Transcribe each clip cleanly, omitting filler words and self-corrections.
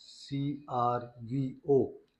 CRVO,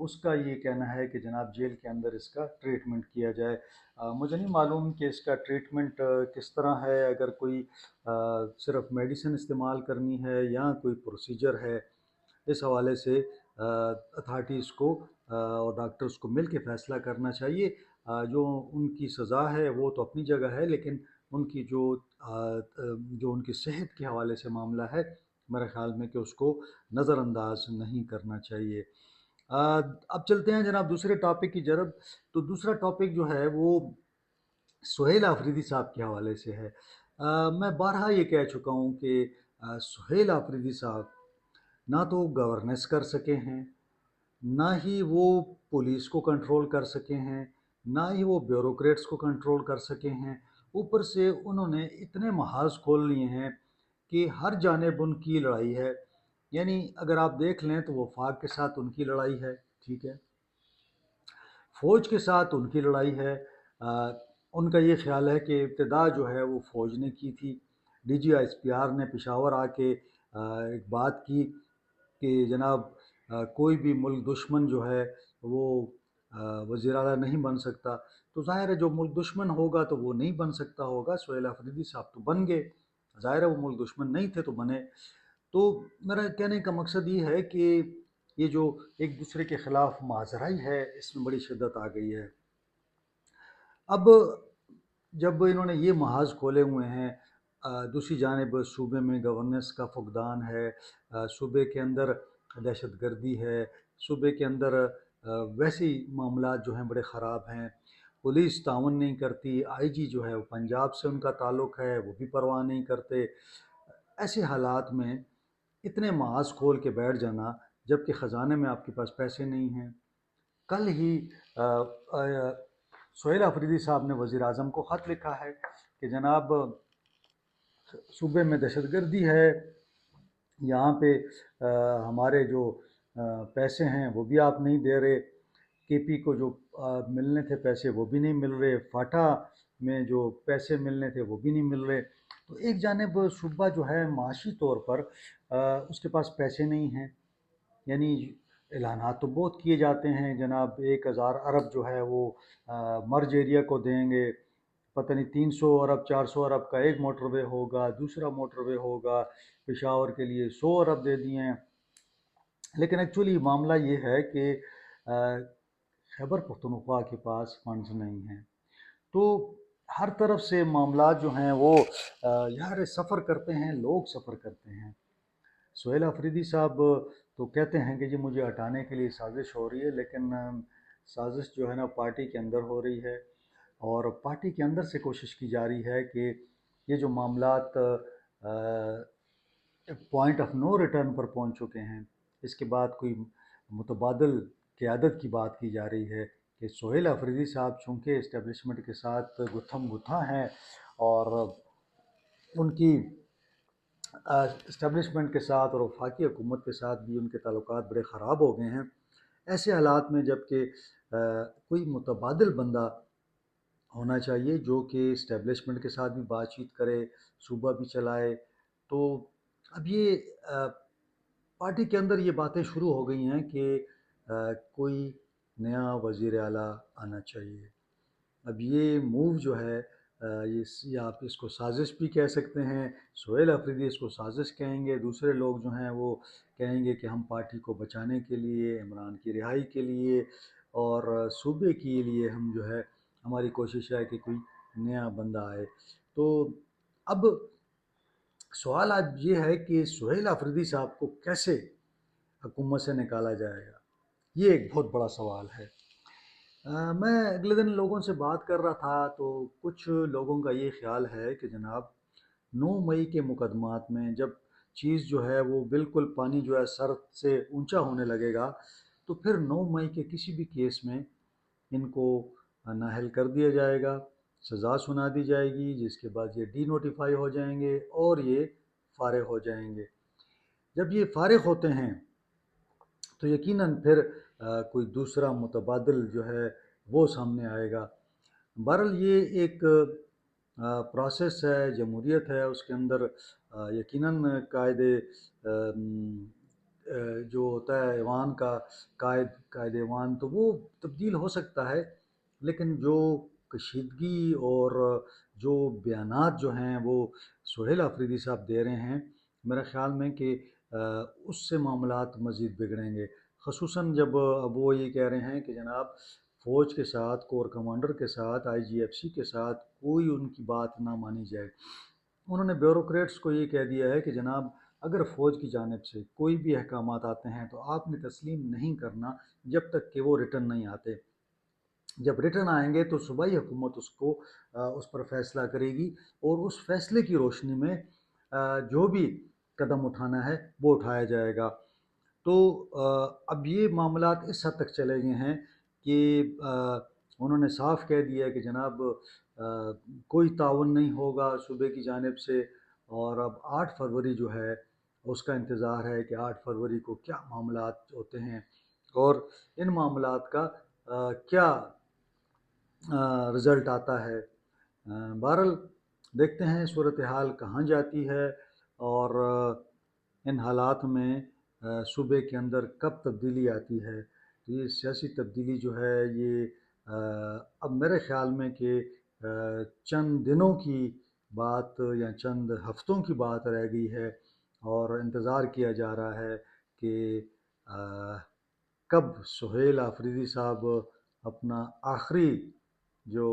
اس کا یہ کہنا ہے کہ جناب جیل کے اندر اس کا ٹریٹمنٹ کیا جائے۔ مجھے نہیں معلوم کہ اس کا ٹریٹمنٹ کس طرح ہے، اگر کوئی صرف میڈیسن استعمال کرنی ہے یا کوئی پروسیجر ہے۔ اس حوالے سے اتھارٹیز کو اور ڈاکٹرز کو مل کے فیصلہ کرنا چاہیے۔ جو ان کی سزا ہے وہ تو اپنی جگہ ہے، لیکن ان کی جو ان کی صحت کے حوالے سے معاملہ ہے، میرے خیال میں کہ اس کو نظر انداز نہیں کرنا چاہیے۔ اب چلتے ہیں جناب دوسرے ٹاپک کی جرب۔ تو دوسرا ٹاپک جو ہے وہ سہیل آفریدی صاحب کے حوالے سے ہے۔ میں بارہا یہ کہہ چکا ہوں کہ سہیل آفریدی صاحب نہ تو گورننس کر سکے ہیں، نہ ہی وہ پولیس کو کنٹرول کر سکے ہیں، نہ ہی وہ بیوروکریٹس کو کنٹرول کر سکے ہیں۔ اوپر سے انہوں نے اتنے محاذ کھول لیے ہیں کہ ہر جانب ان کی لڑائی ہے۔ یعنی اگر آپ دیکھ لیں تو وفاق کے ساتھ ان کی لڑائی ہے، ٹھیک ہے، فوج کے ساتھ ان کی لڑائی ہے۔ ان کا یہ خیال ہے کہ ابتدا جو ہے وہ فوج نے کی تھی۔ D G S P R نے پشاور آ کے ایک بات کی کہ جناب کوئی بھی ملک دشمن جو ہے وہ وزیر اعلیٰ نہیں بن سکتا۔ تو ظاہر ہے جو ملک دشمن ہوگا تو وہ نہیں بن سکتا ہوگا۔ سہیل آفریدی صاحب تو بن گئے، ظاہر ہے وہ ملک دشمن نہیں تھے تو بنے۔ تو میرا کہنے کا مقصد یہ ہے کہ یہ جو ایک دوسرے کے خلاف ماجرائی ہے، اس میں بڑی شدت آ گئی ہے۔ اب جب انہوں نے یہ محاذ کھولے ہوئے ہیں، دوسری جانب صوبے میں گورننس کا فقدان ہے، صوبے کے اندر دہشت گردی ہے، صوبے کے اندر ویسے ہی معاملات جو ہیں بڑے خراب ہیں، پولیس تعاون نہیں کرتی، آئی جی جو ہے وہ پنجاب سے ان کا تعلق ہے، وہ بھی پرواہ نہیں کرتے۔ ایسے حالات میں اتنے محاذ کھول کے بیٹھ جانا جبکہ خزانے میں آپ کے پاس پیسے نہیں ہیں۔ کل ہی سہیل آفریدی صاحب نے وزیر اعظم کو خط لکھا ہے کہ جناب صوبے میں دہشت گردی ہے، یہاں پہ ہمارے جو پیسے ہیں وہ بھی آپ نہیں دے رہے، کے پی کو جو ملنے تھے پیسے وہ بھی نہیں مل رہے، فاٹا میں جو پیسے ملنے تھے وہ بھی نہیں مل رہے۔ تو ایک جانب صوبہ جو ہے معاشی طور پر اس کے پاس پیسے نہیں ہیں، یعنی اعلانات تو بہت کیے جاتے ہیں، جناب 1000 ارب جو ہے وہ مرج ایریا کو دیں گے، پتہ نہیں 300 ارب 400 ارب کا ایک موٹر وے ہوگا، دوسرا موٹر وے ہوگا، پشاور کے لیے 100 ارب دے دیے ہیں۔ لیکن ایکچولی معاملہ یہ ہے کہ خیبر پختونخوا کے پاس فنڈز نہیں ہیں۔ تو ہر طرف سے معاملات جو ہیں وہ یار سفر کرتے ہیں، لوگ سفر کرتے ہیں۔ سہیل آفریدی صاحب تو کہتے ہیں کہ جی مجھے ہٹانے کے لیے سازش ہو رہی ہے، لیکن سازش جو ہے نا پارٹی کے اندر ہو رہی ہے، اور پارٹی کے اندر سے کوشش کی جا رہی ہے کہ یہ جو معاملات پوائنٹ آف نو ریٹرن پر پہنچ چکے ہیں، اس کے بعد کوئی متبادل قیادت کی بات کی جا رہی ہے کہ سہیل آفریدی صاحب چونکہ اسٹیبلشمنٹ کے ساتھ گتھم گتھا ہیں اور ان کی اسٹیبلشمنٹ کے ساتھ اور وفاقی حکومت کے ساتھ بھی ان کے تعلقات بڑے خراب ہو گئے ہیں، ایسے حالات میں جب کہ کوئی متبادل بندہ ہونا چاہیے جو کہ اسٹیبلشمنٹ کے ساتھ بھی بات چیت کرے، صوبہ بھی چلائے، تو اب یہ پارٹی کے اندر یہ باتیں شروع ہو گئی ہیں کہ کوئی نیا وزیر اعلیٰ آنا چاہیے۔ اب یہ موو جو ہے یہ آپ اس کو سازش بھی کہہ سکتے ہیں، سہیل آفریدی اس کو سازش کہیں گے، دوسرے لوگ جو ہیں وہ کہیں گے کہ ہم پارٹی کو بچانے کے لیے، عمران کی رہائی کے لیے اور صوبے کے لیے ہم جو ہے ہماری کوشش ہے کہ کوئی نیا بندہ آئے۔ تو اب سوال آج یہ ہے کہ سہیل آفریدی صاحب کو کیسے حکومت سے نکالا جائے گا، یہ ایک بہت بڑا سوال ہے۔ میں اگلے دن لوگوں سے بات کر رہا تھا تو کچھ لوگوں کا یہ خیال ہے کہ جناب 9 مئی کے مقدمات میں جب چیز جو ہے وہ بالکل پانی جو ہے سر سے اونچا ہونے لگے گا تو پھر 9 مئی کے کسی بھی کیس میں ان کو نااہل کر دیا جائے گا، سزا سنا دی جائے گی، جس کے بعد یہ ڈی نوٹیفائی ہو جائیں گے اور یہ فارغ ہو جائیں گے۔ جب یہ فارغ ہوتے ہیں تو یقیناً پھر کوئی دوسرا متبادل جو ہے وہ سامنے آئے گا۔ بہرحال یہ ایک پروسیس ہے، جمہوریت ہے، اس کے اندر یقیناً قاعدے جو ہوتا ہے ایوان کا قائد ایوان، تو وہ تبدیل ہو سکتا ہے، لیکن جو کشیدگی اور جو بیانات جو ہیں وہ سہیل آفریدی صاحب دے رہے ہیں، میرے خیال میں کہ اس سے معاملات مزید بگڑیں گے، خصوصاً جب اب وہ یہ کہہ رہے ہیں کہ جناب فوج کے ساتھ، کور کمانڈر کے ساتھ، آئی جی ایف سی کے ساتھ کوئی ان کی بات نہ مانی جائے۔ انہوں نے بیوروکریٹس کو یہ کہہ دیا ہے کہ جناب اگر فوج کی جانب سے کوئی بھی احکامات آتے ہیں تو آپ نے تسلیم نہیں کرنا جب تک کہ وہ ریٹرن نہیں آتے۔ جب ریٹرن آئیں گے تو صوبائی حکومت اس پر فیصلہ کرے گی، اور اس فیصلے کی روشنی میں جو بھی قدم اٹھانا ہے وہ اٹھایا جائے گا۔ تو اب یہ معاملات اس حد تک چلے گئے ہیں کہ انہوں نے صاف کہہ دیا ہے کہ جناب کوئی تعاون نہیں ہوگا صوبے کی جانب سے، اور اب 8 فروری جو ہے اس کا انتظار ہے کہ 8 فروری کو کیا معاملات ہوتے ہیں اور ان معاملات کا کیا رزلٹ آتا ہے۔ بہرحال دیکھتے ہیں صورتحال کہاں جاتی ہے، اور ان حالات میں صوبے کے اندر کب تبدیلی آتی ہے۔ تو یہ سیاسی تبدیلی جو ہے یہ اب میرے خیال میں کہ چند دنوں کی بات یا چند ہفتوں کی بات رہ گئی ہے، اور انتظار کیا جا رہا ہے کہ کب سہیل آفریدی صاحب اپنا جو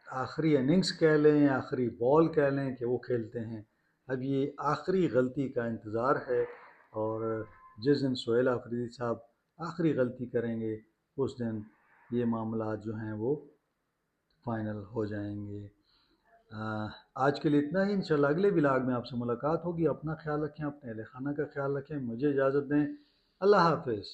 آخری اننگز کہہ لیں، آخری بال کہہ لیں کہ وہ کھیلتے ہیں۔ اب یہ آخری غلطی کا انتظار ہے، اور جس دن سہیل آفریدی صاحب آخری غلطی کریں گے اس دن یہ معاملات جو ہیں وہ فائنل ہو جائیں گے۔ آج کے لیے اتنا ہی، انشاءاللہ اگلے ولاگ میں آپ سے ملاقات ہوگی۔ اپنا خیال رکھیں، اپنے اہل خانہ کا خیال رکھیں، مجھے اجازت دیں، اللہ حافظ۔